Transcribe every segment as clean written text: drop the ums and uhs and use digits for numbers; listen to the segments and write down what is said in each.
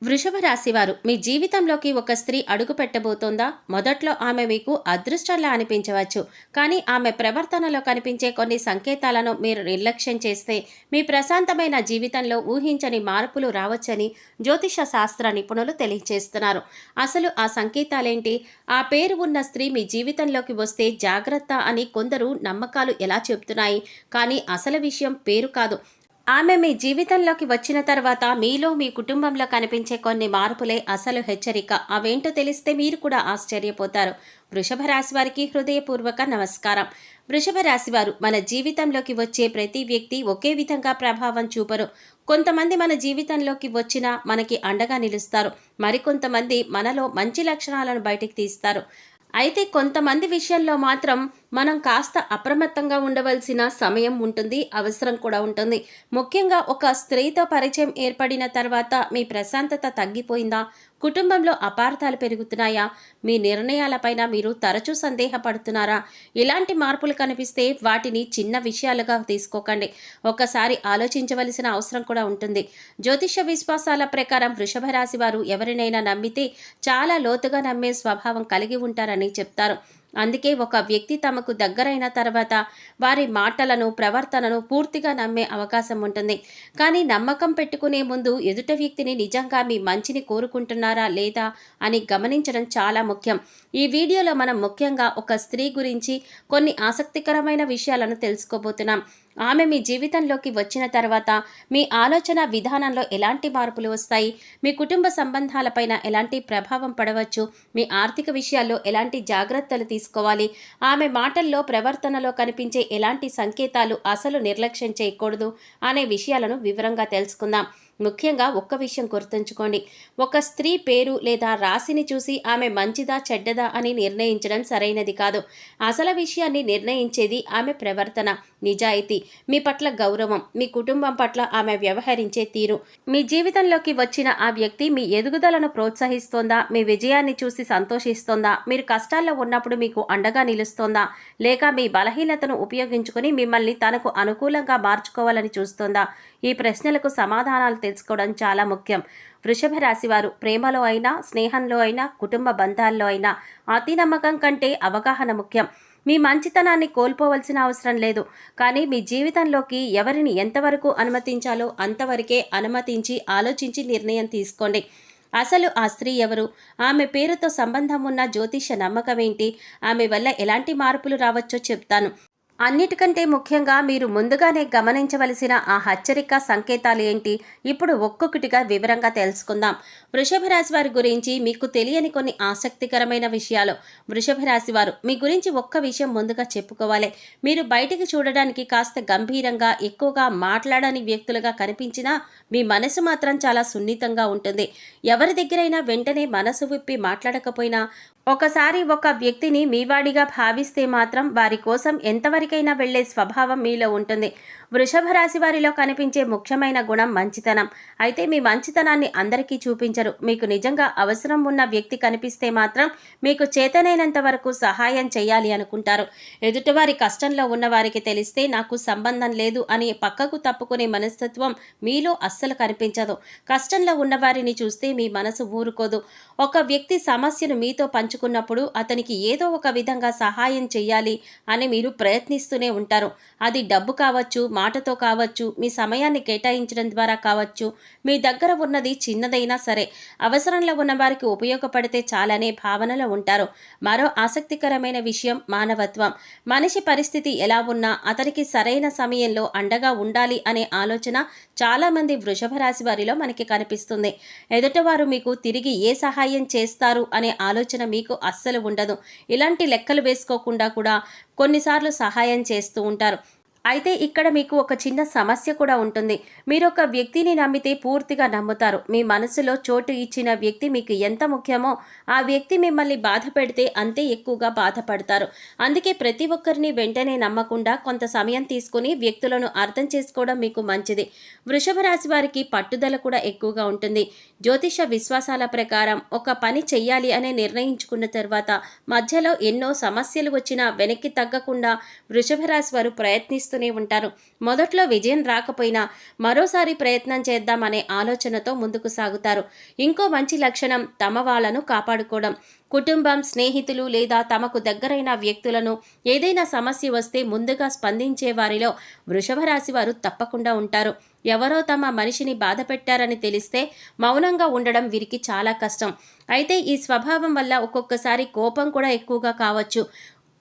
వృషభ రాశివారు మీ జీవితంలోకి ఒక స్త్రీ అడుగు పెట్టబోతోందా? మొదట్లో ఆమె మీకు అదృష్టంలా అనిపించవచ్చు. కానీ ఆమె ప్రవర్తనలో కనిపించే కొన్ని సంకేతాలను మీరు నిర్లక్ష్యం చేస్తే మీ ప్రశాంతమైన జీవితంలో ఊహించని మార్పులు రావచ్చని జ్యోతిష శాస్త్ర నిపుణులు తెలియజేస్తున్నారు. అసలు ఆ సంకేతాలేంటి? ఆ పేరు ఉన్న స్త్రీ మీ జీవితంలోకి వస్తే జాగ్రత్త అని కొందరు నమ్మకాలు ఎలా చెబుతున్నాయి. కానీ అసలు విషయం పేరు కాదు. ఆమె మీ జీవితంలోకి వచ్చిన తర్వాత మీలో మీ కుటుంబంలో కనిపించే కొన్ని మార్పులే అసలు హెచ్చరిక. అవేంటో తెలిస్తే మీరు కూడా ఆశ్చర్యపోతారు. వృషభ రాశి వారికి హృదయపూర్వక నమస్కారం. వృషభ రాశి వారు మన జీవితంలోకి వచ్చే ప్రతి వ్యక్తి ఒకే విధంగా ప్రభావం చూపరు. కొంతమంది మన జీవితంలోకి వచ్చినా మనకి అండగా నిలుస్తారు. మరికొంతమంది మనలో మంచి లక్షణాలను బయటికి తీస్తారు. అయితే కొంతమంది విషయంలో మాత్రం మనం కాస్త అప్రమత్తంగా ఉండవలసిన సమయం ఉంటుంది, అవసరం కూడా ఉంటుంది. ముఖ్యంగా ఒక స్త్రీతో పరిచయం ఏర్పడిన తర్వాత మీ ప్రశాంతత తగ్గిపోయిందా? కుటుంబంలో అపార్థాలు పెరుగుతున్నాయా? మీ నిర్ణయాలపైన మీరు తరచూ సందేహపడుతున్నారా? ఇలాంటి మార్పులు కనిపిస్తే వాటిని చిన్న విషయాలుగా తీసుకోకండి. ఒకసారి ఆలోచించవలసిన అవసరం కూడా ఉంటుంది. జ్యోతిష విశ్వాసాల ప్రకారం వృషభ రాశి వారు ఎవరినైనా నమ్మితే చాలా లోతుగా నమ్మే స్వభావం కలిగి ఉంటారని చెప్తారు. అందుకే ఒక వ్యక్తి తమకు దగ్గరైన తర్వాత వారి మాటలను, ప్రవర్తనను పూర్తిగా నమ్మే అవకాశం ఉంటుంది. కానీ నమ్మకం పెట్టుకునే ముందు ఎదుట వ్యక్తిని నిజంగా మీ మంచిని కోరుకుంటున్నారా లేదా అని గమనించడం చాలా ముఖ్యం. ఈ వీడియోలో మనం ముఖ్యంగా ఒక స్త్రీ గురించి కొన్ని ఆసక్తికరమైన విషయాలను తెలుసుకోబోతున్నాం. ఆమె మీ జీవితంలోకి వచ్చిన తర్వాత మీ ఆలోచన విధానంలో ఎలాంటి మార్పులు వస్తాయి, మీ కుటుంబ సంబంధాలపైన ఎలాంటి ప్రభావం పడవచ్చు, మీ ఆర్థిక విషయాల్లో ఎలాంటి జాగ్రత్తలు తీసుకోవాలి, ఆమె మాటల్లో, ప్రవర్తనలో కనిపించే ఎలాంటి సంకేతాలు అసలు నిర్లక్ష్యం చేయకూడదు అనే విషయాలను వివరంగా తెలుసుకుందాం. ముఖ్యంగా ఒక్క విషయం గుర్తుంచుకోండి. ఒక స్త్రీ పేరు లేదా రాశిని చూసి ఆమె మంచిదా చెడ్డదా అని నిర్ణయించడం సరైనది కాదు. అసలు విషయాన్ని నిర్ణయించేది ఆమె ప్రవర్తన, నిజాయితీ, మీ పట్ల గౌరవం, మీ కుటుంబం పట్ల ఆమె వ్యవహరించే తీరు. మీ జీవితంలోకి వచ్చిన ఆ వ్యక్తి మీ ఎదుగుదలను ప్రోత్సహిస్తోందా? మీ విజయాన్ని చూసి సంతోషిస్తోందా? మీరు కష్టాల్లో ఉన్నప్పుడు మీకు అండగా నిలుస్తోందా? లేక మీ బలహీనతను ఉపయోగించుకొని మిమ్మల్ని తనకు అనుకూలంగా మార్చుకోవాలని చూస్తోందా? ఈ ప్రశ్నలకు సమాధానాలు తెలుసుకోవడం చాలా ముఖ్యం. వృషభ రాశి వారు ప్రేమలో అయినా, స్నేహంలో అయినా, కుటుంబ బంధాల్లో అయినా అతి నమ్మకం కంటే అవగాహన ముఖ్యం. మీ మంచితనాన్ని కోల్పోవలసిన అవసరం లేదు. కానీ మీ జీవితంలోకి ఎవరిని ఎంతవరకు అనుమతించాలో అంతవరకే అనుమతించి ఆలోచించి నిర్ణయం తీసుకోండి. అసలు ఆ స్త్రీ ఎవరు? ఆమె పేరుతో సంబంధం ఉన్న జ్యోతిష నమ్మకం ఏంటి? ఆమె వల్ల ఎలాంటి మార్పులు రావచ్చో చెప్తాను. అన్నిటికంటే ముఖ్యంగా మీరు ముందుగానే గమనించవలసిన ఆ హెచ్చరిక సంకేతాలు ఏంటి? ఇప్పుడు ఒక్కొక్కటిగా వివరంగా తెలుసుకుందాం. వృషభ రాశి వారి గురించి మీకు తెలియని కొన్ని ఆసక్తికరమైన విషయాలు. వృషభ రాశి వారు మీ గురించి ఒక్క విషయం ముందుగా చెప్పుకోవాలి. మీరు బయటికి చూడడానికి కాస్త గంభీరంగా, ఎక్కువగా మాట్లాడని వ్యక్తులుగా కనిపించినా మీ మనసు మాత్రం చాలా సున్నితంగా ఉంటుంది. ఎవరి దగ్గరైనా వెంటనే మనసు విప్పి మాట్లాడకపోయినా ఒకసారి ఒక వ్యక్తిని మీవాడిగా భావిస్తే మాత్రం వారి కోసం ఎంతవరకైనా వెళ్లే స్వభావం మీలో ఉంటుంది. వృషభ రాశి వారిలో కనిపించే ముఖ్యమైన గుణం మంచితనం. అయితే మీ మంచితనాన్ని అందరికీ చూపించరు. మీకు నిజంగా అవసరం ఉన్న వ్యక్తి కనిపిస్తే మాత్రం మీకు చేతనైనంత వరకు సహాయం చేయాలి అనుకుంటారు. ఎదుటివారి కష్టంలో ఉన్న వారికి తెలిస్తే నాకు సంబంధం లేదు అని పక్కకు తప్పుకునే మనస్తత్వం మీలో అస్సలు కనిపించదు. కష్టంలో ఉన్నవారిని చూస్తే మీ మనసు ఊరుకోదు. ఒక వ్యక్తి సమస్యను మీతో పంచుకున్నప్పుడు అతనికి ఏదో ఒక విధంగా సహాయం చేయాలి అని మీరు ప్రయత్నిస్తూనే ఉంటారు. అది డబ్బు కావచ్చు, మాటతో కావచ్చు, మీ సమయాన్ని కేటాయించడం ద్వారా కావచ్చు, మీ దగ్గర ఉన్నది చిన్నదైనా సరే అవసరంలో ఉన్న వారికి ఉపయోగపడితే చాలనే భావనలో ఉంటారు. మరో ఆసక్తికరమైన విషయం మానవత్వం. మనిషి పరిస్థితి ఎలా ఉన్నా అతనికి సరైన సమయంలో అండగా ఉండాలి అనే ఆలోచన చాలామంది వృషభ రాశి వారిలో మనకి కనిపిస్తుంది. ఎదుటివారు మీకు తిరిగి ఏ సహాయం చేస్తారు అనే ఆలోచన మీకు అస్సలు ఉండదు. ఇలాంటి లెక్కలు వేసుకోకుండా కూడా కొన్నిసార్లు సహాయం చేస్తూ ఉంటారు. అయితే ఇక్కడ మీకు ఒక చిన్న సమస్య కూడా ఉంటుంది. మీరు ఒక వ్యక్తిని నమ్మితే పూర్తిగా నమ్ముతారు. మీ మనసులో చోటు ఇచ్చిన వ్యక్తి మీకు ఎంత ముఖ్యమో ఆ వ్యక్తి మిమ్మల్ని బాధ పెడితే అంతే ఎక్కువగా బాధపడతారు. అందుకే ప్రతి ఒక్కరిని వెంటనే నమ్మకుండా కొంత సమయం తీసుకుని వ్యక్తులను అర్థం చేసుకోవడం మీకు మంచిది. వృషభ రాశి వారికి పట్టుదల కూడా ఎక్కువగా ఉంటుంది. జ్యోతిష విశ్వాసాల ప్రకారం ఒక పని చెయ్యాలి అనే నిర్ణయించుకున్న తర్వాత మధ్యలో ఎన్నో సమస్యలు వచ్చినా వెనక్కి తగ్గకుండా వృషభ రాశి వారు ప్రయత్నిస్తూ చేస్తూనే ఉంటారు. మొదట్లో విజయం రాకపోయినా మరోసారి ప్రయత్నం చేద్దామనే ఆలోచనతో ముందుకు సాగుతారు. ఇంకో మంచి లక్షణం తమ వాళ్ళను కాపాడుకోవడం. కుటుంబం, స్నేహితులు లేదా తమకు దగ్గరైన వ్యక్తులను ఏదైనా సమస్య వస్తే ముందుగా స్పందించే వారిలో వృషభ రాశి వారు తప్పకుండా ఉంటారు. ఎవరో తమ మనిషిని బాధ పెట్టారని తెలిస్తే మౌనంగా ఉండడం వీరికి చాలా కష్టం. అయితే ఈ స్వభావం వల్ల ఒక్కొక్కసారి కోపం కూడా ఎక్కువగా కావచ్చు.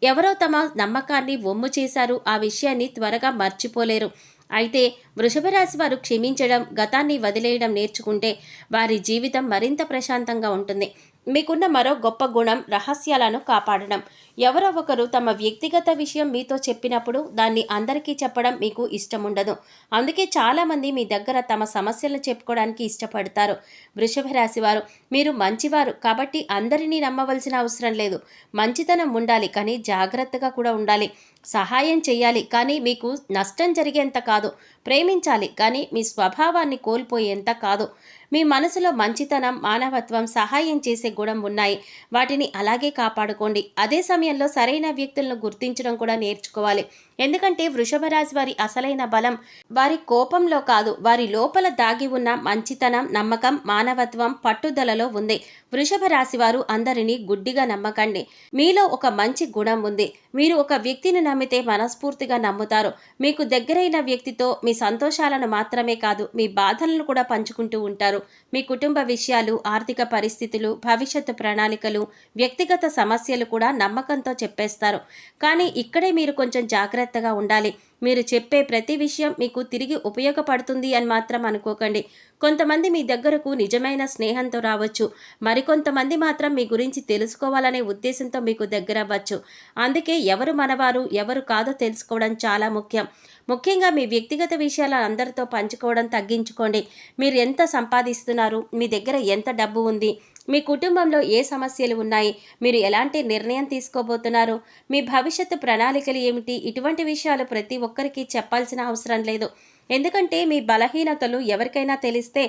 ఎవరో తమ నమ్మకాన్ని వమ్ము చేశారు, ఆ విషయాన్ని త్వరగా మర్చిపోలేరు. అయితే వృషభ రాశి వారు క్షమించడం, గతాన్ని వదిలేయడం నేర్చుకుంటే వారి జీవితం మరింత ప్రశాంతంగా ఉంటుంది. మీకున్న మరో గొప్ప గుణం రహస్యాలను కాపాడడం. ఎవరో ఒకరు తమ వ్యక్తిగత విషయం మీతో చెప్పినప్పుడు దాన్ని అందరికీ చెప్పడం మీకు ఇష్టం ఉండదు. అందుకే చాలామంది మీ దగ్గర తమ సమస్యలను చెప్పుకోవడానికి ఇష్టపడతారు. వృషభ రాశి వారు, మీరు మంచివారు కాబట్టి అందరినీ నమ్మవలసిన అవసరం లేదు. మంచితనం ఉండాలి, కానీ జాగ్రత్తగా కూడా ఉండాలి. సహాయం చేయాలి, కానీ మీకు నష్టం జరిగేంత కాదు. ప్రేమించాలి, కానీ మీ స్వభావాన్ని కోల్పోయేంత కాదు. మీ మనసులో మంచితనం, మానవత్వం, సహాయం చేసే గుణం ఉన్నాయి. వాటిని అలాగే కాపాడుకోండి. అదే సమయంలో సరైన వ్యక్తులను గుర్తించడం కూడా నేర్చుకోవాలి. ఎందుకంటే వృషభ రాశి వారి అసలైన బలం వారి కోపంలో కాదు, వారి లోపల దాగి ఉన్న మంచితనం, నమ్మకం, మానవత్వం, పట్టుదలలో ఉంది. వృషభ రాశి వారు అందరినీ గుడ్డిగా నమ్మకండి. మీలో ఒక మంచి గుణం ఉంది. మీరు ఒక వ్యక్తిని నమ్మితే మనస్ఫూర్తిగా నమ్ముతారు. మీకు దగ్గరైన వ్యక్తితో మీ సంతోషాలను మాత్రమే కాదు, మీ బాధలను కూడా పంచుకుంటూ ఉంటారు. మీ కుటుంబ విషయాలు, ఆర్థిక పరిస్థితులు, భవిష్యత్తు ప్రణాళికలు, వ్యక్తిగత సమస్యలు కూడా నమ్మకంతో చెప్పేస్తారు. కానీ ఇక్కడే మీరు కొంచెం జాగ్రత్తగా ఉండాలి. మీరు చెప్పే ప్రతి విషయం మీకు తిరిగి ఉపయోగపడుతుంది అని మాత్రం అనుకోకండి. కొంతమంది మీ దగ్గరకు నిజమైన స్నేహంతో రావచ్చు. మరికొంతమంది మాత్రం మీ గురించి తెలుసుకోవాలనే ఉద్దేశంతో మీకు దగ్గరవ్వచ్చు. అందుకే ఎవరు మనవారు, ఎవరు కాదో తెలుసుకోవడం చాలా ముఖ్యం. ముఖ్యంగా మీ వ్యక్తిగత విషయాలను అందరితో పంచుకోవడం తగ్గించుకోండి. మీరు ఎంత సంపాదిస్తున్నారు, మీ దగ్గర ఎంత డబ్బు ఉంది, మీ కుటుంబంలో ఏ సమస్యలు ఉన్నాయి, మీరు ఎలాంటి నిర్ణయం తీసుకోబోతున్నారు, మీ భవిష్యత్తు ప్రణాళికలు ఏమిటి, ఇటువంటి విషయాలు ప్రతి ఒక్కరికి చెప్పాల్సిన అవసరం లేదు. ఎందుకంటే మీ బలహీనతలు ఎవరికైనా తెలిస్తే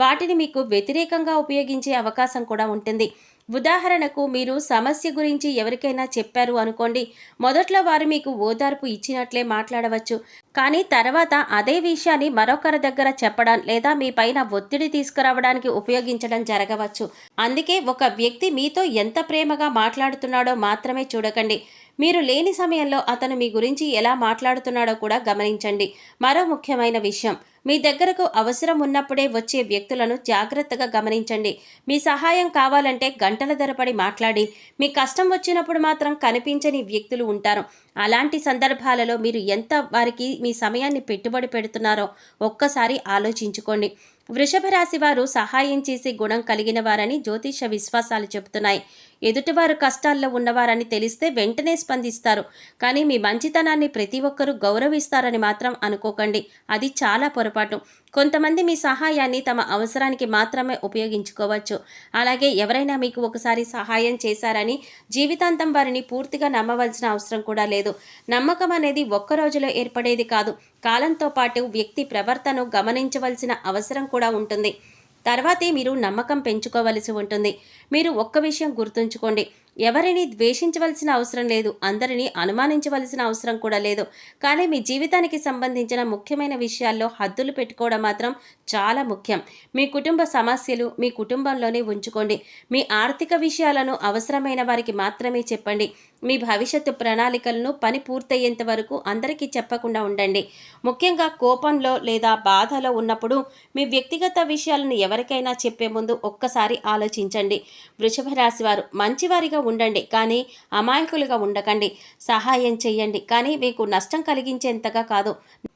వాటిని మీకు వ్యతిరేకంగా ఉపయోగించే అవకాశం కూడా ఉంటుంది. ఉదాహరణకు, మీరు సమస్య గురించి ఎవరికైనా చెప్పారు అనుకోండి. మొదట్లో వారు మీకు ఓదార్పు ఇచ్చినట్లే మాట్లాడవచ్చు. కానీ తర్వాత అదే విషయాన్ని మరొకరి దగ్గర చెప్పడం లేదా మీ పైన ఒత్తిడి తీసుకురావడానికి ఉపయోగించడం జరగవచ్చు. అందుకే ఒక వ్యక్తి మీతో ఎంత ప్రేమగా మాట్లాడుతున్నాడో మాత్రమే చూడకండి. మీరు లేని సమయంలో అతను మీ గురించి ఎలా మాట్లాడుతున్నాడో కూడా గమనించండి. మరో ముఖ్యమైన విషయం, మీ దగ్గరకు అవసరం ఉన్నప్పుడే వచ్చే వ్యక్తులను జాగ్రత్తగా గమనించండి. మీ సహాయం కావాలంటే గంటల తరబడి మాట్లాడి, మీ కష్టం వచ్చినప్పుడు మాత్రం కనిపించని వ్యక్తులు ఉంటారు. అలాంటి సందర్భాలలో మీరు ఎంత వారికి మీ సమయాన్ని పెట్టుబడి పెడుతున్నారో ఒక్కసారి ఆలోచించుకోండి. వృషభ రాశి వారు సహాయం చేసే గుణం కలిగిన వారని జ్యోతిష విశ్వాసాలు చెబుతున్నాయి. ఎదుటివారు కష్టాల్లో ఉన్నవారని తెలిస్తే వెంటనే స్పందిస్తారు. కానీ మీ మంచితనాన్ని ప్రతి ఒక్కరూ గౌరవిస్తారని మాత్రం అనుకోకండి. అది చాలా పొరపాటు. కొంతమంది మీ సహాయాన్ని తమ అవసరానికి మాత్రమే ఉపయోగించుకోవచ్చు. అలాగే ఎవరైనా మీకు ఒకసారి సహాయం చేశారని జీవితాంతం వారిని పూర్తిగా నమ్మవలసిన అవసరం కూడా లేదు. నమ్మకం అనేది ఒక్క రోజులో ఏర్పడేది కాదు. కాలంతో పాటు వ్యక్తి ప్రవర్తనను గమనించవలసిన అవసరం కూడా ఉంటుంది. తర్వాతే మీరు నమ్మకం పెంచుకోవలసి ఉంటుంది. మీరు ఒక్క విషయం గుర్తుంచుకోండి, ఎవరిని ద్వేషించవలసిన అవసరం లేదు, అందరినీ అనుమానించవలసిన అవసరం కూడా లేదు. కానీ మీ జీవితానికి సంబంధించిన ముఖ్యమైన విషయాల్లో హద్దులు పెట్టుకోవడం మాత్రం చాలా ముఖ్యం. మీ కుటుంబ సమస్యలు మీ కుటుంబంలోనే ఉంచుకోండి. మీ ఆర్థిక విషయాలను అవసరమైన వారికి మాత్రమే చెప్పండి. మీ భవిష్యత్తు ప్రణాళికలను పని పూర్తయ్యేంత వరకు అందరికీ చెప్పకుండా ఉండండి. ముఖ్యంగా కోపంలో లేదా బాధలో ఉన్నప్పుడు మీ వ్యక్తిగత విషయాలను ఎవరికైనా చెప్పే ముందు ఒక్కసారి ఆలోచించండి. వృషభ రాశి వారు, మంచివారిగా ఉండండి, కానీ అమాయకులుగా ఉండకండి. సహాయం చేయండి, కానీ మీకు నష్టం కలిగించేంతగా కాదు.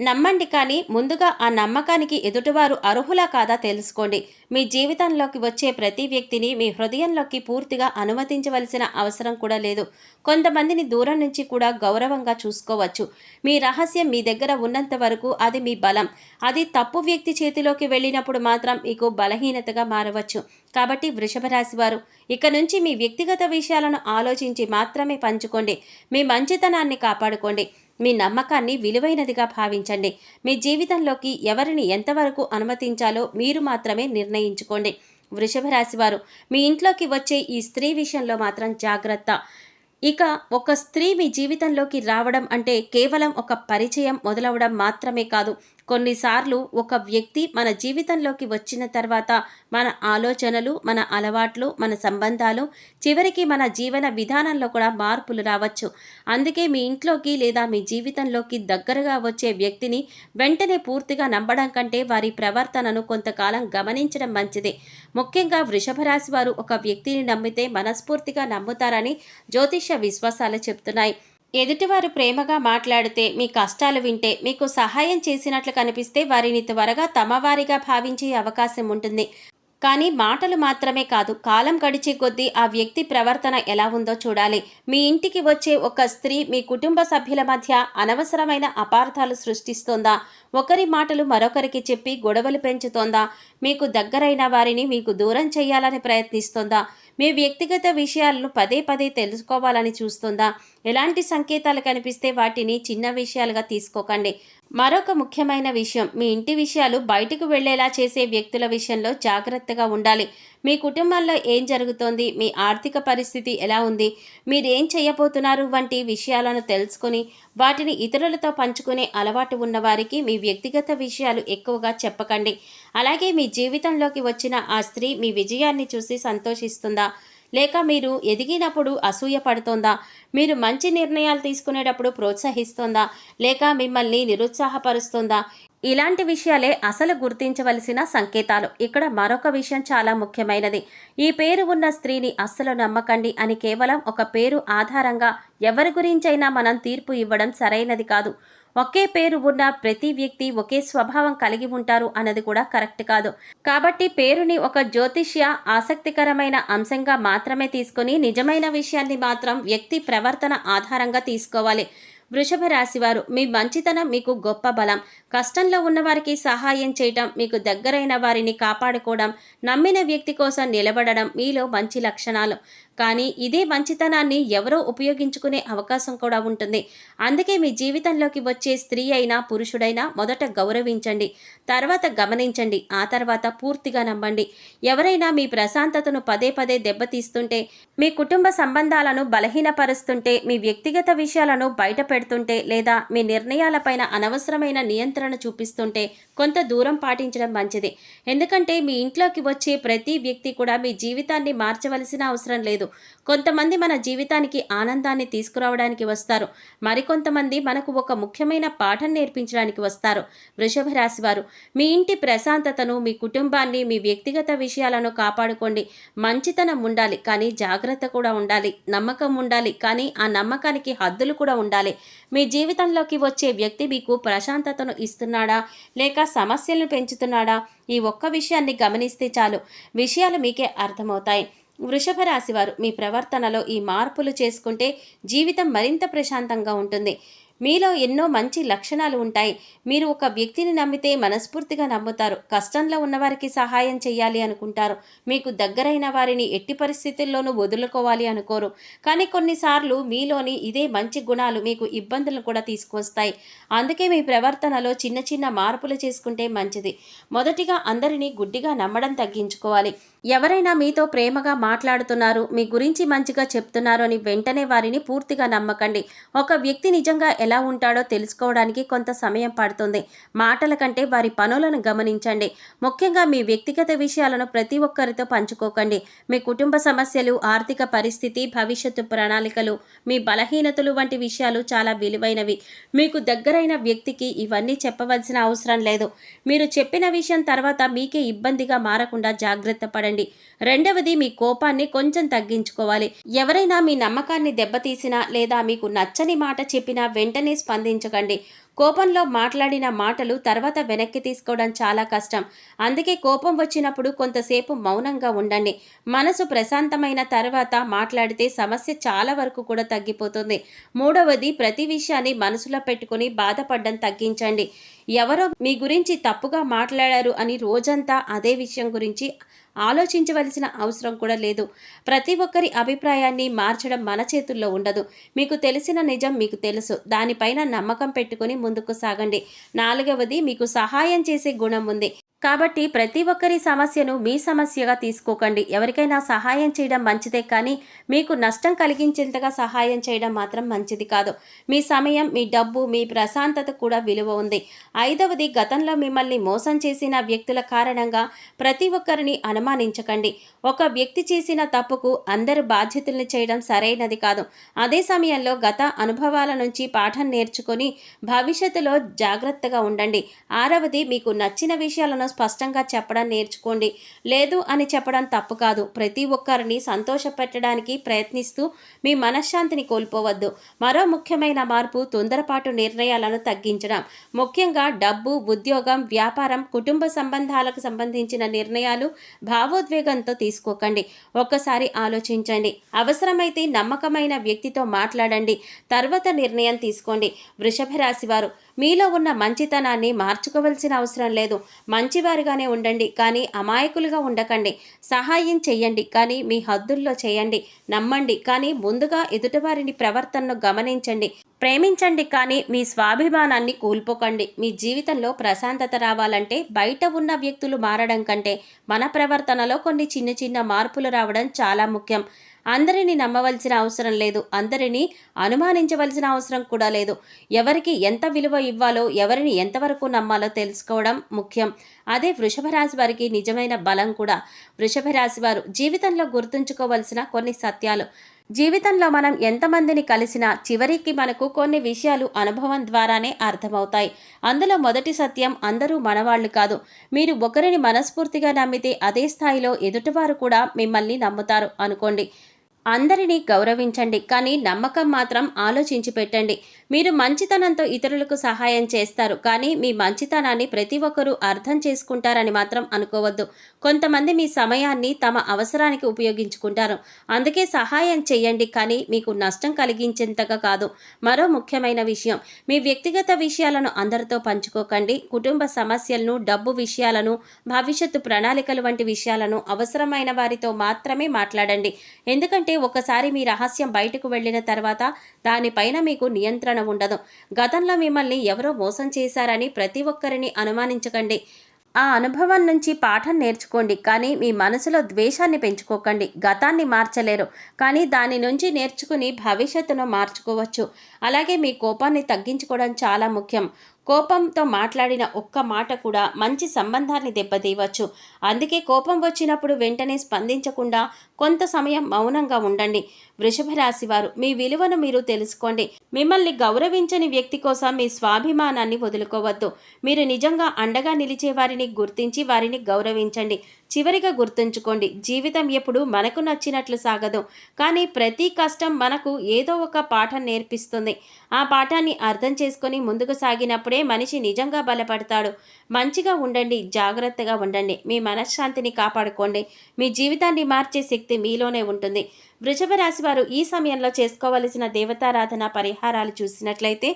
నమ్మండి, కానీ ముందుగా ఆ నమ్మకానికి ఎదుటివారు అర్హులా కాదా తెలుసుకోండి. మీ జీవితంలోకి వచ్చే ప్రతి వ్యక్తిని మీ హృదయంలోకి పూర్తిగా అనుమతించవలసిన అవసరం కూడా లేదు. కొంతమందిని దూరం నుంచి కూడా గౌరవంగా చూసుకోవచ్చు. మీ రహస్యం మీ దగ్గర ఉన్నంత వరకు అది మీ బలం. అది తప్పు వ్యక్తి చేతిలోకి వెళ్ళినప్పుడు మాత్రం మీకు బలహీనతగా మారవచ్చు. కాబట్టి వృషభ రాశి వారు, ఇక నుంచి మీ వ్యక్తిగత విషయాలను ఆలోచించి మాత్రమే పంచుకోండి. మీ మంచితనాన్ని కాపాడుకోండి. మీ నమ్మకాన్ని విలువైనదిగా భావించండి. మీ జీవితంలోకి ఎవరిని ఎంతవరకు అనుమతించాలో మీరు మాత్రమే నిర్ణయించుకోండి. వృషభ రాశి వారు, మీ ఇంట్లోకి వచ్చే ఈ స్త్రీ విషయంలో మాత్రం జాగ్రత్త. ఇక ఒక స్త్రీ మీ జీవితంలోకి రావడం అంటే కేవలం ఒక పరిచయం మొదలవడం మాత్రమే కాదు. కొన్నిసార్లు ఒక వ్యక్తి మన జీవితంలోకి వచ్చిన తర్వాత మన ఆలోచనలు, మన అలవాట్లు, మన సంబంధాలు, చివరికి మన జీవన విధానంలో కూడా మార్పులు రావచ్చు. అందుకే మీ ఇంట్లోకి లేదా మీ జీవితంలోకి దగ్గరగా వచ్చే వ్యక్తిని వెంటనే పూర్తిగా నమ్మడం కంటే వారి ప్రవర్తనను కొంతకాలం గమనించడం మంచిది. ముఖ్యంగా వృషభ రాశి వారు ఒక వ్యక్తిని నమ్మితే మనస్ఫూర్తిగా నమ్ముతారని జ్యోతిష విశ్వాసాలు చెప్తున్నాయి. ఎదుటివారు ప్రేమగా మాట్లాడితే, మీ కష్టాలు వింటే, మీకు సహాయం చేసినట్లు కనిపిస్తే వారిని త్వరగా తమ వారిగా భావించే అవకాశం ఉంటుంది. కానీ మాటలు మాత్రమే కాదు, కాలం గడిచే కొద్దీ ఆ వ్యక్తి ప్రవర్తన ఎలా ఉందో చూడాలి. మీ ఇంటికి వచ్చే ఒక స్త్రీ మీ కుటుంబ సభ్యుల మధ్య అనవసరమైన అపార్థాలు సృష్టిస్తోందా? ఒకరి మాటలు మరొకరికి చెప్పి గొడవలు పెంచుతోందా? మీకు దగ్గరైన వారిని మీకు దూరం చేయాలని ప్రయత్నిస్తోందా? మీ వ్యక్తిగత విషయాలను పదే పదే తెలుసుకోవాలని చూస్తుందా? ఎలాంటి సంకేతాలు కనిపిస్తే వాటిని చిన్న విషయాలుగా తీసుకోకండి. మరొక ముఖ్యమైన విషయం, మీ ఇంటి విషయాలు బయటకు వెళ్లేలా చేసే వ్యక్తుల విషయంలో జాగ్రత్తగా ఉండాలి. మీ కుటుంబంలో ఏం జరుగుతోంది, మీ ఆర్థిక పరిస్థితి ఎలా ఉంది, మీరేం చేయబోతున్నారు వంటి విషయాలను తెలుసుకొని వాటిని ఇతరులతో పంచుకునే అలవాటు ఉన్నవారికి మీ వ్యక్తిగత విషయాలు ఎక్కువగా చెప్పకండి. అలాగే మీ జీవితంలోకి వచ్చిన ఆ స్త్రీ మీ విజయాన్ని చూసి సంతోషిస్తుందా, లేక మీరు ఎదిగినప్పుడు అసూయ పడుతోందా? మీరు మంచి నిర్ణయాలు తీసుకునేటప్పుడు ప్రోత్సహిస్తోందా, లేక మిమ్మల్ని నిరుత్సాహపరుస్తోందా? ఇలాంటి విషయాలే అసలు గుర్తించవలసిన సంకేతాలు. ఇక్కడ మరొక విషయం చాలా ముఖ్యమైనది. ఈ పేరు ఉన్న స్త్రీని అస్సలు నమ్మకండి అని కేవలం ఒక పేరు ఆధారంగా ఎవరి గురించైనా మనం తీర్పు ఇవ్వడం సరైనది కాదు. ఒకే పేరు ఉన్న ప్రతి వ్యక్తి ఒకే స్వభావం కలిగి ఉంటారు అన్నది కూడా కరెక్ట్ కాదు. కాబట్టి పేరుని ఒక జ్యోతిష్య ఆసక్తికరమైన అంశంగా మాత్రమే తీసుకొని నిజమైన విషయాన్ని మాత్రం వ్యక్తి ప్రవర్తన ఆధారంగా తీసుకోవాలి. వృషభ రాశివారు, మీ మంచితనం మీకు గొప్ప బలం. కష్టంలో ఉన్నవారికి సహాయం చేయటం, మీకు దగ్గరైన వారిని కాపాడుకోవడం, నమ్మిన వ్యక్తి కోసం నిలబడడం మీలో మంచి లక్షణాలు. కానీ ఇదే మంచితనాన్ని ఎవరో ఉపయోగించుకునే అవకాశం కూడా ఉంటుంది. అందుకే మీ జీవితంలోకి వచ్చే స్త్రీ అయినా పురుషుడైనా మొదట గౌరవించండి, తర్వాత గమనించండి, ఆ తర్వాత పూర్తిగా నమ్మండి. ఎవరైనా మీ ప్రశాంతతను పదే పదే దెబ్బతీస్తుంటే, మీ కుటుంబ సంబంధాలను బలహీనపరుస్తుంటే, మీ వ్యక్తిగత విషయాలను బయట పెడుతుంటే, లేదా మీ నిర్ణయాలపైన అనవసరమైన నియంత్రణ చూపిస్తుంటే కొంత దూరం పాటించడం మంచిది. ఎందుకంటే మీ ఇంట్లోకి వచ్చే ప్రతి వ్యక్తి కూడా మీ జీవితాన్ని మార్చవలసిన అవసరం లేదు. కొంతమంది మన జీవితానికి ఆనందాన్ని తీసుకురావడానికి వస్తారు, మరికొంతమంది మనకు ఒక ముఖ్యమైన పాఠం నేర్పించడానికి వస్తారు. వృషభ రాశి వారు, మీ ఇంటి ప్రశాంతతను, మీ కుటుంబాన్ని, మీ వ్యక్తిగత విషయాలను కాపాడుకోండి. మంచితనం ఉండాలి, కానీ జాగ్రత్త కూడా ఉండాలి. నమ్మకం ఉండాలి, కానీ ఆ నమ్మకానికి హద్దులు కూడా ఉండాలి. మీ జీవితంలోకి వచ్చే వ్యక్తి మీకు ప్రశాంతతను ఇస్తున్నాడా, లేక సమస్యలను పెంచుతున్నాడా? ఈ ఒక్క విషయాన్ని గమనిస్తే చాలు, విషయాలు మీకే అర్థమవుతాయి. వృషభ రాశివారు, మీ ప్రవర్తనలో ఈ మార్పులు చేసుకుంటే జీవితం మరింత ప్రశాంతంగా ఉంటుంది. మీలో ఎన్నో మంచి లక్షణాలు ఉంటాయి. మీరు ఒక వ్యక్తిని నమ్మితే మనస్ఫూర్తిగా నమ్ముతారు. కష్టంలో ఉన్నవారికి సహాయం చేయాలి అనుకుంటారు. మీకు దగ్గరైన వారిని ఎట్టి పరిస్థితుల్లోనూ వదులుకోవాలి అనుకోరు. కానీ కొన్నిసార్లు మీలోని ఇదే మంచి గుణాలు మీకు ఇబ్బందులను కూడా తీసుకొస్తాయి. అందుకే మీ ప్రవర్తనలో చిన్న చిన్న మార్పులు చేసుకుంటే మంచిది. మొదటిగా అందరినీ గుడ్డిగా నమ్మడం తగ్గించుకోవాలి. ఎవరైనా మీతో ప్రేమగా మాట్లాడుతున్నారు, మీ గురించి మంచిగా చెప్తున్నారు అని వెంటనే వారిని పూర్తిగా నమ్మకండి. ఒక వ్యక్తి నిజంగా ఎలా ఉంటాడో తెలుసుకోవడానికి కొంత సమయం పడుతుంది. మాటల కంటే వారి పనులను గమనించండి. ముఖ్యంగా మీ వ్యక్తిగత విషయాలను ప్రతి ఒక్కరితో పంచుకోకండి. మీ కుటుంబ సమస్యలు, ఆర్థిక పరిస్థితి, భవిష్యత్తు ప్రణాళికలు, మీ బలహీనతలు వంటి విషయాలు చాలా విలువైనవి. మీకు దగ్గరైన వ్యక్తికి ఇవన్నీ చెప్పవలసిన అవసరం లేదు. మీరు చెప్పిన విషయం తర్వాత మీకే ఇబ్బందిగా మారకుండా జాగ్రత్త పడండి. రెండవది, మీ కోపాన్ని కొంచెం తగ్గించుకోవాలి. ఎవరైనా మీ నమ్మకాన్ని దెబ్బతీసినా లేదా మీకు నచ్చని మాట చెప్పినా వెంటనే స్పందించకండి. కోపంలో మాట్లాడిన మాటలు తర్వాత వెనక్కి తీసుకోవడం చాలా కష్టం. అందుకే కోపం వచ్చినప్పుడు కొంతసేపు మౌనంగా ఉండండి. మనసు ప్రశాంతమైన తర్వాత మాట్లాడితే సమస్య చాలా వరకు కూడా తగ్గిపోతుంది. మూడవది, ప్రతి విషయాన్ని మనసులో పెట్టుకుని బాధపడడం తగ్గించండి. ఎవరో మీ గురించి తప్పుగా మాట్లాడారు అని రోజంతా అదే విషయం గురించి ఆలోచించవలసిన అవసరం కూడా లేదు. ప్రతి ఒక్కరి అభిప్రాయాన్ని మార్చడం మన చేతుల్లో ఉండదు. మీకు తెలిసిన నిజం మీకు తెలుసు, దానిపైన నమ్మకం పెట్టుకుని ముందుకు సాగండి. నాలుగవది, మీకు సహాయం చేసే గుణం ఉంది, కాబట్టి ప్రతి ఒక్కరి సమస్యను మీ సమస్యగా తీసుకోకండి. ఎవరికైనా సహాయం చేయడం మంచిదే కానీ మీకు నష్టం కలిగించేంతగా సహాయం చేయడం మాత్రం మంచిది కాదు. మీ సమయం, మీ డబ్బు, మీ ప్రశాంతత కూడా విలువ ఉంది. ఐదవది, గతంలో మిమ్మల్ని మోసం చేసిన వ్యక్తుల కారణంగా ప్రతి ఒక్కరిని అనుమానించకండి. ఒక వ్యక్తి చేసిన తప్పుకు అందరు బాధ్యతల్ని చేయడం సరైనది కాదు. అదే సమయంలో గత అనుభవాల నుంచి పాఠం నేర్చుకొని భవిష్యత్తులో జాగ్రత్తగా ఉండండి. ఆరవది, మీకు నచ్చిన విషయాలను స్పష్టంగా చెప్పడం నేర్చుకోండి. లేదు అని చెప్పడం తప్పు కాదు. ప్రతి ఒక్కరిని సంతోషపెట్టడానికి ప్రయత్నిస్తూ మీ మనశ్శాంతిని కోల్పోవద్దు. మరో ముఖ్యమైన మార్పు తొందరపాటు నిర్ణయాలను తగ్గించడం. ముఖ్యంగా డబ్బు, ఉద్యోగం, వ్యాపారం, కుటుంబ సంబంధాలకు సంబంధించిన నిర్ణయాలు భావోద్వేగంతో తీసుకోకండి. ఒక్కసారి ఆలోచించండి. అవసరమైతే నమ్మకమైన వ్యక్తితో మాట్లాడండి. తర్వాత నిర్ణయం తీసుకోండి. వృషభ రాశి వారు, మీలో ఉన్న మంచితనాన్ని మార్చుకోవాల్సిన అవసరం లేదు. మంచివారిగానే ఉండండి, కానీ అమాయకులుగా ఉండకండి. సహాయం చేయండి, కానీ మీ హద్దుల్లో చేయండి. నమ్మండి, కానీ ముందుగా ఎదుటివారిని ప్రవర్తనను గమనించండి. ప్రేమించండి, కానీ మీ స్వాభిమానాన్ని కోల్పోకండి. మీ జీవితంలో ప్రశాంతత రావాలంటే బయట ఉన్న వ్యక్తులు మారడం కంటే మన ప్రవర్తనలో కొన్ని చిన్న చిన్న మార్పులు రావడం చాలా ముఖ్యం. అందరినీ నమ్మవలసిన అవసరం లేదు. అందరినీ అనుమానించవలసిన అవసరం కూడా లేదు. ఎవరికి ఎంత విలువ ఇవ్వాలో, ఎవరిని ఎంతవరకు నమ్మాలో తెలుసుకోవడం ముఖ్యం. అదే వృషభ రాశి వారికి నిజమైన బలం కూడా. వృషభ రాశి వారు జీవితంలో గుర్తుంచుకోవలసిన కొన్ని సత్యాలు. జీవితంలో మనం ఎంతమందిని కలిసినా చివరికి మనకు కొన్ని విషయాలు అనుభవం ద్వారానే అర్థమవుతాయి. అందులో మొదటి సత్యం, అందరూ మనవాళ్ళు కాదు. మీరు ఒకరిని మనస్ఫూర్తిగా నమ్మితే అదే స్థాయిలో ఎదుటివారు కూడా మిమ్మల్ని నమ్ముతారు అనుకోండి. అందరినీ గౌరవించండి, కానీ నమ్మకం మాత్రం ఆలోచించి పెట్టండి. మీరు మంచితనంతో ఇతరులకు సహాయం చేస్తారు, కానీ మీ మంచితనాన్ని ప్రతి ఒక్కరూ అర్థం చేసుకుంటారని మాత్రం అనుకోవద్దు. కొంతమంది మీ సమయాన్ని తమ అవసరానికి ఉపయోగించుకుంటారు. అందుకే సహాయం చేయండి, కానీ మీకు నష్టం కలిగించేంతగా కాదు. మరో ముఖ్యమైన విషయం, మీ వ్యక్తిగత విషయాలను అందరితో పంచుకోకండి. కుటుంబ సమస్యలను, డబ్బు విషయాలను, భవిష్యత్తు ప్రణాళికలు వంటి విషయాలను అవసరమైన వారితో మాత్రమే మాట్లాడండి. ఎందుకంటే ఒకసారి మీ రహస్యం బయటకు వెళ్ళిన తర్వాత దానిపైన మీకు నియంత్రణ ఉండదు. గతంలో మిమ్మల్ని ఎవరో మోసం చేశారని ప్రతి ఒక్కరిని అనుమానించకండి. ఆ అనుభవం నుంచి పాఠం నేర్చుకోండి, కానీ మీ మనసులో ద్వేషాన్ని పెంచుకోకండి. గతాన్ని మార్చలేరు, కానీ దాని నుంచి నేర్చుకుని భవిష్యత్తును మార్చుకోవచ్చు. అలాగే మీ కోపాన్ని తగ్గించుకోవడం చాలా ముఖ్యం. కోపంతో మాట్లాడిన ఒక్క మాట కూడా మంచి సంబంధాన్ని దెబ్బతీయవచ్చు. అందుకే కోపం వచ్చినప్పుడు వెంటనే స్పందించకుండా కొంత సమయం మౌనంగా ఉండండి. వృషభ రాశి వారు, మీ విలువను మీరు తెలుసుకోండి. మిమ్మల్ని గౌరవించని వ్యక్తి కోసం మీ స్వాభిమానాన్ని వదులుకోవద్దు. మీరు నిజంగా అండగా నిలిచే వారిని గుర్తించి వారిని గౌరవించండి. చివరిగా గుర్తుంచుకోండి, జీవితం ఎప్పుడు మనకు నచ్చినట్లు సాగదు, కానీ ప్రతి కష్టం మనకు ఏదో ఒక పాఠం నేర్పిస్తుంది. ఆ పాఠాన్ని అర్థం చేసుకొని ముందుకు సాగినప్పుడే మనిషి నిజంగా బలపడతాడు. మంచిగా ఉండండి, జాగ్రత్తగా ఉండండి, మీ మనశ్శాంతిని కాపాడుకోండి. మీ జీవితాన్ని మార్చే శక్తి మీలోనే ఉంటుంది. వృషభ రాశి వారు ఈ సమయంలో చేసుకోవలసిన దేవతారాధన పరిహారాలు చూసినట్లయితే,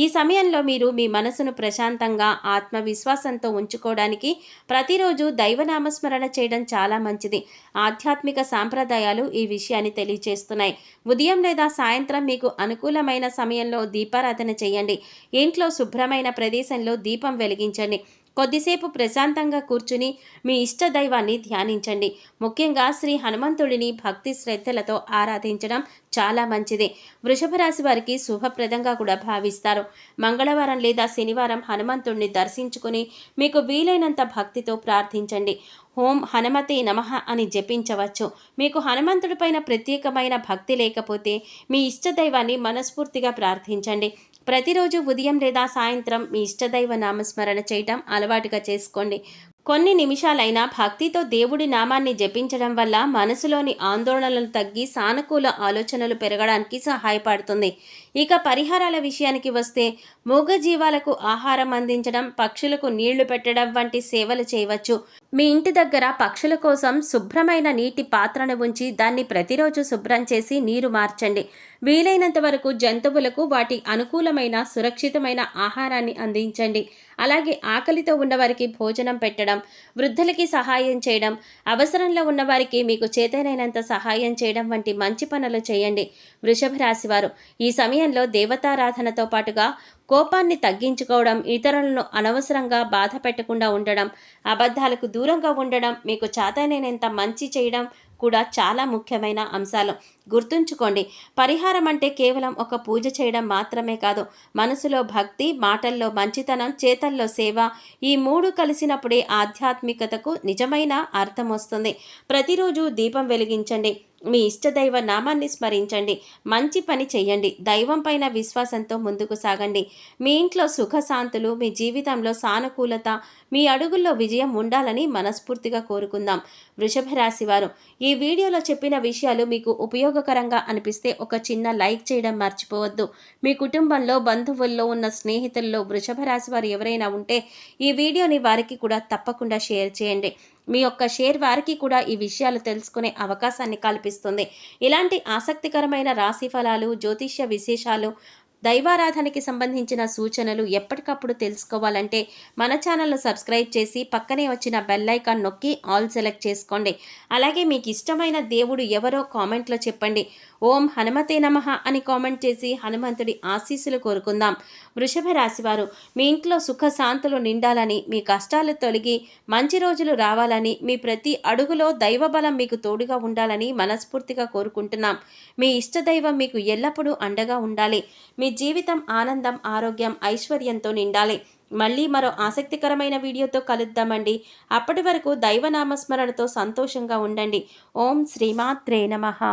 ఈ సమయంలో మీరు మీ మనసును ప్రశాంతంగా, ఆత్మవిశ్వాసంతో ఉంచుకోవడానికి ప్రతిరోజు దైవనామస్మరణ చేయడం చాలా మంచిది. ఆధ్యాత్మిక సాంప్రదాయాలు ఈ విషయాన్ని తెలియజేస్తున్నాయి. ఉదయం లేదా సాయంత్రం మీకు అనుకూలమైన సమయంలో దీపారాధన చేయండి. ఇంట్లో శుభ్రమైన ప్రదేశంలో దీపం వెలిగించండి. కొద్దిసేపు ప్రశాంతంగా కూర్చుని మీ ఇష్ట దైవాన్ని ధ్యానించండి. ముఖ్యంగా శ్రీ హనుమంతుడిని భక్తి శ్రద్ధలతో ఆరాధించడం చాలా మంచిది. వృషభ రాశి వారికి శుభప్రదంగా కూడా భావిస్తారు. మంగళవారం లేదా శనివారం హనుమంతుడిని దర్శించుకుని మీకు వీలైనంత భక్తితో ప్రార్థించండి. ఓం హనుమతే నమః అని జపించవచ్చు. మీకు హనుమంతుడిపైన ప్రత్యేకమైన భక్తి లేకపోతే మీ ఇష్టదైవాన్ని మనస్ఫూర్తిగా ప్రార్థించండి. ప్రతిరోజు ఉదయం లేదా సాయంత్రం మీ ఇష్టదైవ నామస్మరణ చేయటం అలవాటుగా చేసుకోండి. కొన్ని నిమిషాలైనా భక్తితో దేవుడి నామాన్ని జపించడం వల్ల మనసులోని ఆందోళనలు తగ్గి సానుకూల ఆలోచనలు పెరగడానికి సహాయపడుతుంది. ఇక పరిహారాల విషయానికి వస్తే, మూగజీవాలకు ఆహారం అందించడం, పక్షులకు నీళ్లు పెట్టడం వంటి సేవలు చేయవచ్చు. మీ ఇంటి దగ్గర పక్షుల కోసం శుభ్రమైన నీటి పాత్రను ఉంచి దాన్ని ప్రతిరోజు శుభ్రం చేసి నీరు మార్చండి. వీలైనంత వరకు జంతువులకు వాటి అనుకూలమైన సురక్షితమైన ఆహారాన్ని అందించండి. అలాగే ఆకలితో ఉన్నవారికి భోజనం పెట్టడం, వృద్ధులకి సహాయం చేయడం, అవసరంలో ఉన్నవారికి మీకు చేతనైనంత సహాయం చేయడం వంటి మంచి పనులు చేయండి. వృషభ రాశివారు ఈ సమయంలో దేవతారాధనతో పాటుగా కోపాన్ని తగ్గించుకోవడం, ఇతరులను అనవసరంగా బాధ పెట్టకుండా ఉండడం, అబద్ధాలకు దూరంగా ఉండడం, మీకు చేతనైనంత మంచి చేయడం కూడా చాలా ముఖ్యమైన అంశాలు. గుర్తుంచుకోండి, పరిహారం అంటే కేవలం ఒక పూజ చేయడం మాత్రమే కాదు. మనసులో భక్తి, మాటల్లో మంచితనం, చేతల్లో సేవ, ఈ మూడు కలిసినప్పుడే ఆధ్యాత్మికతకు నిజమైన అర్థం వస్తుంది. ప్రతిరోజు దీపం వెలిగించండి, మీ ఇష్టదైవ నామాన్ని స్మరించండి, మంచి పని చేయండి, దైవం పైన విశ్వాసంతో ముందుకు సాగండి. మీ ఇంట్లో సుఖశాంతులు, మీ జీవితంలో సానుకూలత, మీ అడుగుల్లో విజయం ఉండాలని మనస్ఫూర్తిగా కోరుకుందాం. వృషభ రాశి వారు, ఈ వీడియోలో చెప్పిన విషయాలు మీకు ఉపయోగకరంగా అనిపిస్తే ఒక చిన్న లైక్ చేయడం మర్చిపోవద్దు. మీ కుటుంబంలో, బంధువుల్లో ఉన్న స్నేహితుల్లో వృషభ రాశి వారు ఎవరైనా ఉంటే ఈ వీడియోని వారికి కూడా తప్పకుండా షేర్ చేయండి. మీ యొక్క షేర్ వారికి కూడా ఈ విషయాలు తెలుసుకునే అవకాశాన్ని కల్పిస్తుంది. ఇలాంటి ఆసక్తికరమైన రాశి ఫలాలు, జ్యోతిష్య విశేషాలు, దైవారాధనకి సంబంధించిన సూచనలు ఎప్పటికప్పుడు తెలుసుకోవాలంటే మన ఛానల్ను సబ్స్క్రైబ్ చేసి పక్కనే వచ్చిన బెల్ ఐకాన్ నొక్కి ఆల్ సెలెక్ట్ చేసుకోండి. అలాగే మీకు ఇష్టమైన దేవుడు ఎవరో కామెంట్లో చెప్పండి. ఓం హనుమతే నమః అని కామెంట్ చేసి హనుమంతుడి ఆశీస్సులు కోరుకుందాం. వృషభ రాశివారు, మీ ఇంట్లో సుఖశాంతులు నిండాలని, మీ కష్టాలు తొలగి మంచి రోజులు రావాలని, మీ ప్రతి అడుగులో దైవబలం మీకు తోడుగా ఉండాలని మనస్ఫూర్తిగా కోరుకుంటున్నాం. మీ ఇష్టదైవం మీకు ఎల్లప్పుడూ అండగా ఉండాలి. మీ జీవితం ఆనందం, ఆరోగ్యం, ఐశ్వర్యంతో నిండాలి. మళ్ళీ మరో ఆసక్తికరమైన వీడియోతో కలుద్దామండి. అప్పటి వరకు దైవనామస్మరణతో సంతోషంగా ఉండండి. ఓం శ్రీమాత్రే నమః.